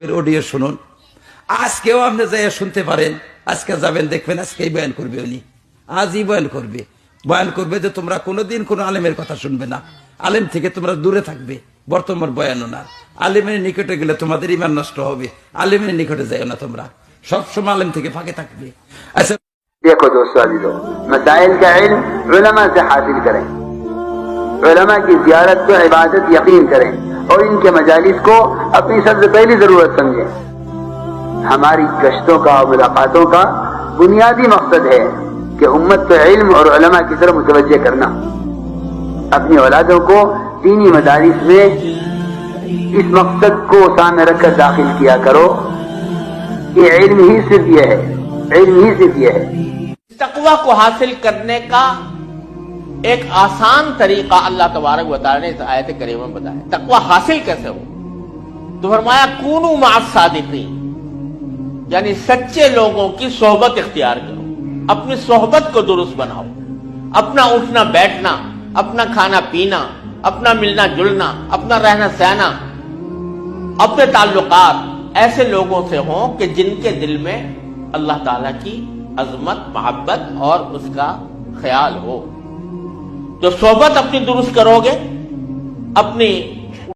Audio শুনুন, আজকেও আপনি যাই শুনতে পারেন। আজকে যাবেন দেখবেন আজকেই বয়ান করবে উনি, আজই বয়ান করবে যে তোমরা কোনোদিন কোনো আলেমের কথা শুনবে না, আলেম থেকে তোমরা দূরে থাকবে। বর্তমান বয়ানও না, আলেমের নিকটে গেলে তোমাদের ইমান নষ্ট হবে, আলেমের নিকটে যাইও না, তোমরা সবসময় আলেম থেকে ফাঁকে থাকবে। আচ্ছা देखो दोस्तों अजीजों, मसाइल का इल्म उलमा से हासिल करें, उलमा की जियारत को इबादत यकीन करें और इनके मजालिस को अपनी सबसे पहली जरूरत समझें। हमारी गश्तों का और मुलाकातों का बुनियादी मकसद है कि उम्मत को इल्म और उलमा की तरफ मुतवज्जे करना। अपनी औलादों को दीनी मदारिस में इस मकसद को सामने रखकर दाखिल किया करो। ये इल्म ही सिर्फ ये है, इल्म ही सिर्फ ये है। तकवा को हासिल करने का एक आसान तरीका अल्लाह तबारक व तआला ने इस आयत करीमा में बताया। तकवा हासिल कैसे हो, तो फरमाया कूनू माअ सादिकीन, यानी सच्चे लोगों की सोहबत इख्तियार करो, अपनी सोहबत को दुरुस्त बनाओ, अपना उठना बैठना, अपना खाना पीना, अपना मिलना जुलना, अपना रहना सहना, अपने ताल्लुकात ऐसे लोगों से हों कि जिनके दिल में अल्लाह ताला की अजमत, मोहब्बत और उसका ख्याल हो। जो सोहबत अपनी दुरुस्त करोगे, अपनी